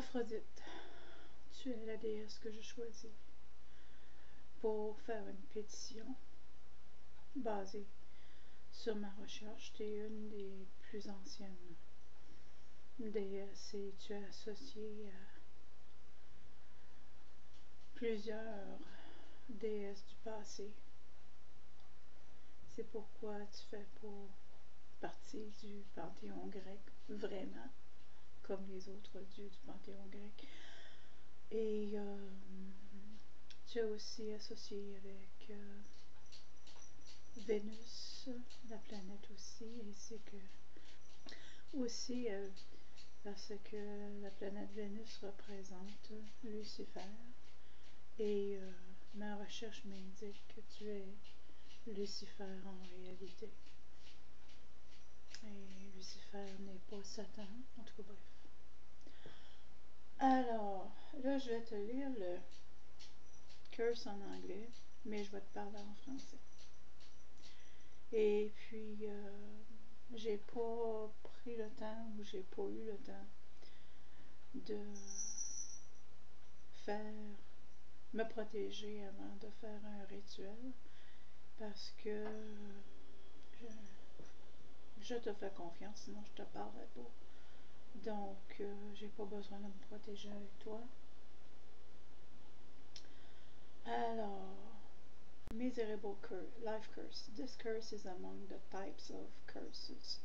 Aphrodite, tu es la déesse que je choisis pour faire une pétition basée sur ma recherche. Tu es une des plus anciennes déesses et tu es associée à plusieurs déesses du passé. C'est pourquoi tu fais partie du panthéon grec, vraiment, comme les autres dieux du panthéon grec. Et tu es aussi associé avec Vénus, la planète aussi, ainsi que aussi parce que la planète Vénus représente Lucifer. Et ma recherche m'indique que tu es Lucifer en réalité. Et Lucifer n'est pas Satan, en tout cas bref. Alors, là je vais te lire le curse en anglais, mais je vais te parler en français. Et puis, j'ai pas pris le temps, ou j'ai pas eu le temps de me protéger avant de faire un rituel, parce que je te fais confiance, sinon je te parlerai pas. Donc, j'ai pas besoin de me protéger avec toi. Alors, miserable life curse. This curse is among the types of curses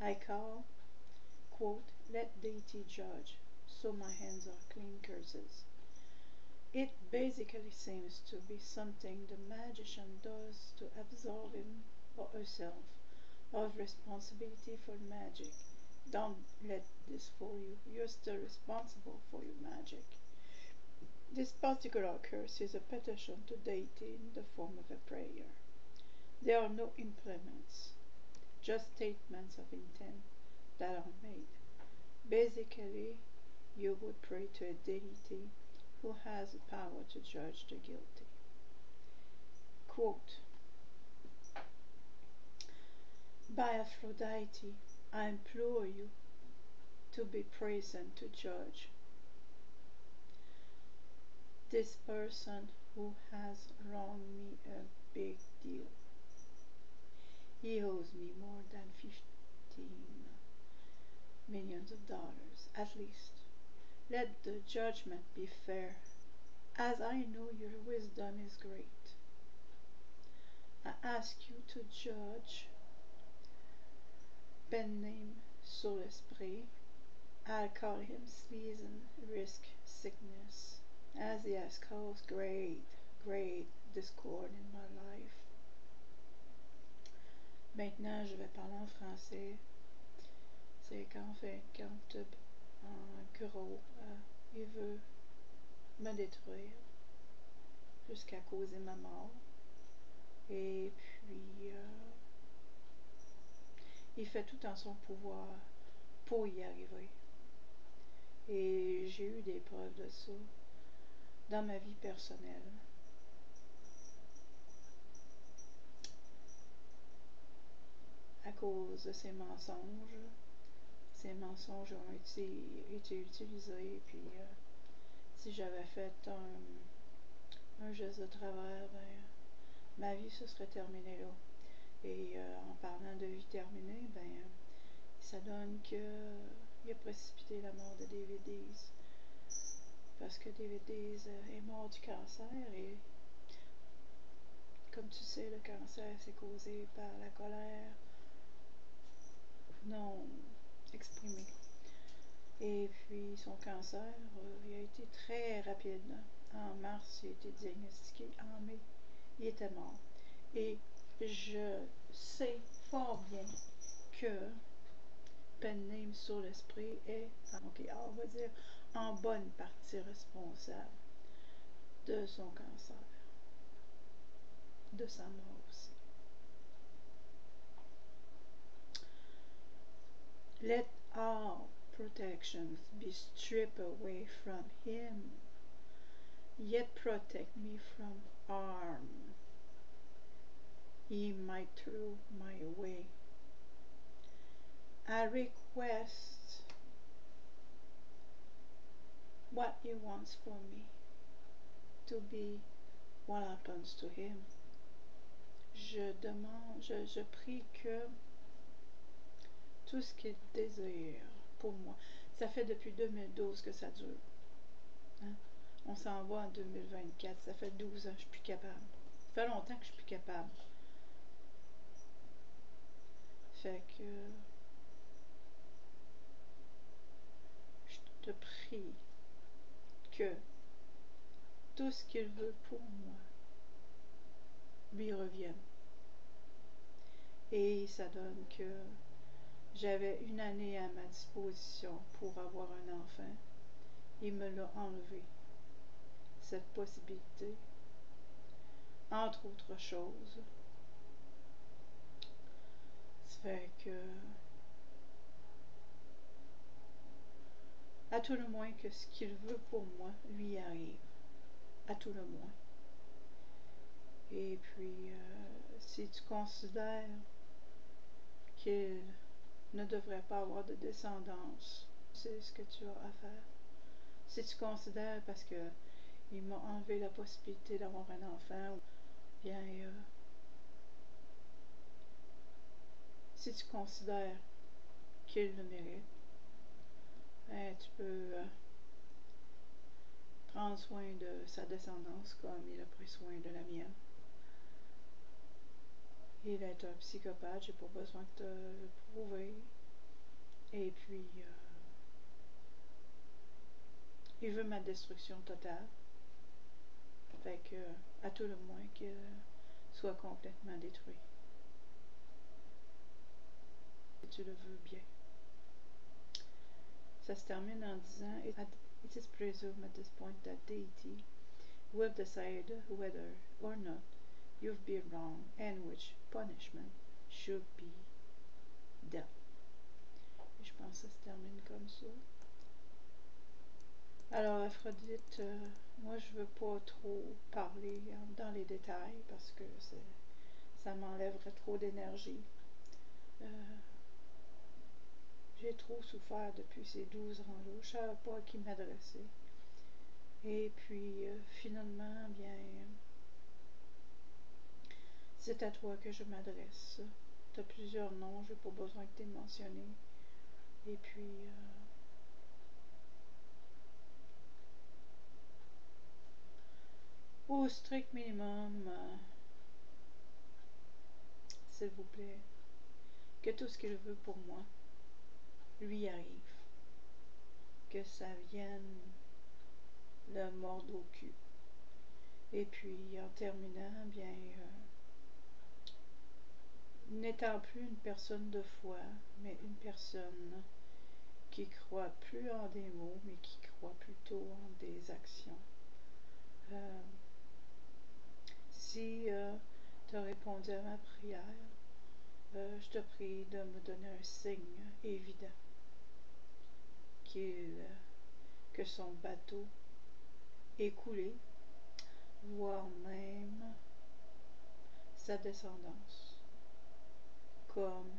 I call, quote, let deity judge, so my hands are clean curses. It basically seems to be something the magician does to absolve him or herself of responsibility for magic. Don't let this fool you. You're still responsible for your magic. This particular curse is a petition to deity in the form of a prayer. There are no implements, just statements of intent that are made. Basically, you would pray to a deity who has the power to judge the guilty. Quote, by Aphrodite, I implore you to be present to judge this person who has wronged me a big deal. He owes me more than $15 million, at least. Let the judgment be fair, as I know your wisdom is great. I ask you to judge pen name Soul Esprit. I'll call him Sleason Risk Sickness, as he has caused great discord in my life. Maintenant, je vais parler en français. C'est qu'en fait, quand un gros, il veut me détruire jusqu'à causer ma mort. Et puis, il fait tout en son pouvoir pour y arriver. Et j'ai eu des preuves de ça dans ma vie personnelle. À cause de ces mensonges ont été utilisés, puis si j'avais fait un geste de travers, ben, ma vie se serait terminée là. Et en parlant de vie terminée, ben, ça donne que il a précipité la mort de David Dees. Parce que David Dees est mort du cancer, et comme tu sais, le cancer c'est causé par la colère non exprimée. Et puis son cancer, il a été très rapide. En mars, il a été diagnostiqué. En mai, il était mort. Et je sais fort bien que pen name Soul Esprit est, on va dire, en bonne partie responsable de son cancer, de sa mort aussi. Let all protections be stripped away from him, yet protect me from harm he might throw my way. I request what he wants for me to be what happens to him. Je demande, je prie que tout ce qu'il désire pour moi, ça fait depuis 2012 que ça dure. Hein? On s'en va en 2024, ça fait 12 ans que je suis plus capable. Ça fait longtemps que je suis plus capable. Fait que je te prie que tout ce qu'il veut pour moi lui revienne. Et ça donne que j'avais une année à ma disposition pour avoir un enfant. Il me l'a enlevé, cette possibilité, entre autres choses. Ça fait que, à tout le moins, que ce qu'il veut pour moi lui arrive. À tout le moins. Et puis, si tu considères qu'il ne devrait pas avoir de descendance, c'est ce que tu as à faire. Si tu considères, parce que il m'a enlevé la possibilité d'avoir un enfant, bien, si tu considères qu'il le mérite, ben, tu peux prendre soin de sa descendance comme il a pris soin de la mienne. Il est un psychopathe, j'ai pas besoin de te le prouver. Et puis, il veut ma destruction totale. Fait que, à tout le moins, qu'il soit complètement détruit. Si tu le veux bien. Ça se termine en disant, It is presumed at this point that deity will decide whether or not you've been wrong and which punishment should be dealt. Et je pense que ça se termine comme ça. Alors, Aphrodite, moi je veux pas trop parler dans les détails parce que ça m'enlèverait trop d'énergie. J'ai trop souffert depuis ces 12 ans-là. Je ne savais pas à qui m'adresser. Et puis, finalement, bien, c'est à toi que je m'adresse. Tu as plusieurs noms, je n'ai pas besoin de t'es mentionner. Et puis, au strict minimum, s'il vous plaît, que tout ce qu'il veut pour moi lui arrive. Que ça vienne le mordre au cul. Et puis, en terminant, bien, n'étant plus une personne de foi, mais une personne qui croit plus en des mots, mais qui croit plutôt en des actions. Si tu as répondu à ma prière, je te prie de me donner un signe évident que son bateau est coulé, voire même sa descendance, comme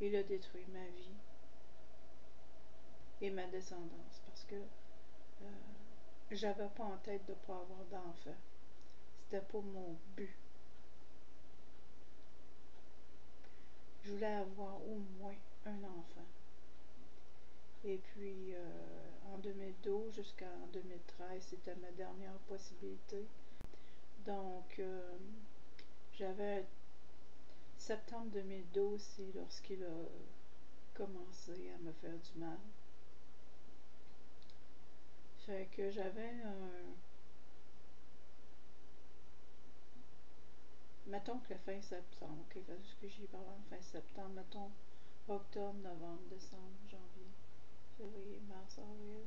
il a détruit ma vie et ma descendance, parce que j'avais pas en tête de ne pas avoir d'enfant. C'était pas mon but. Je voulais avoir au moins un enfant. Et puis, en 2012 jusqu'en 2013, c'était ma dernière possibilité. Donc, j'avais septembre 2012, c'est lorsqu'il a commencé à me faire du mal. Fait que j'avais mettons que la fin septembre, ok, parce que j'y parle en fin septembre, mettons octobre, novembre, décembre, janvier, février, mars, avril.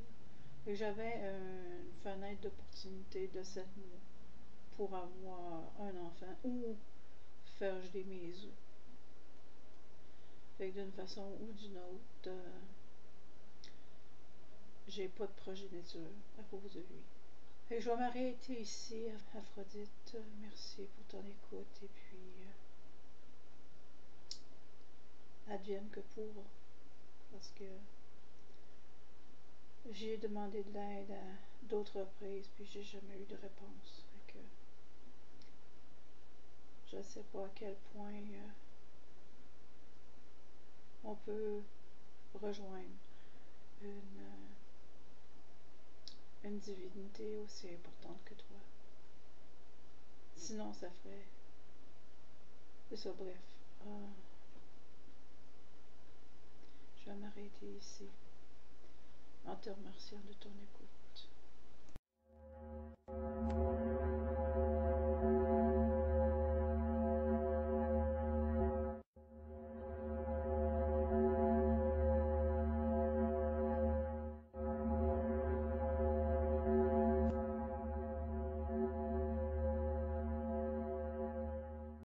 Et j'avais une fenêtre d'opportunité de 7 mois pour avoir un enfant ou faire geler mes œufs. Fait que d'une façon ou d'une autre, j'ai pas de progéniture à cause de lui. Et je vais m'arrêter ici, Aphrodite. Merci pour ton écoute et puis advienne que pourra. Parce que J'ai demandé de l'aide à d'autres reprises, puis j'ai jamais eu de réponse. Fait que je sais pas à quel point on peut rejoindre une divinité aussi importante que toi. Sinon, ça ferait... C'est ça, bref. Je vais m'arrêter ici en te remerciant de ton écoute.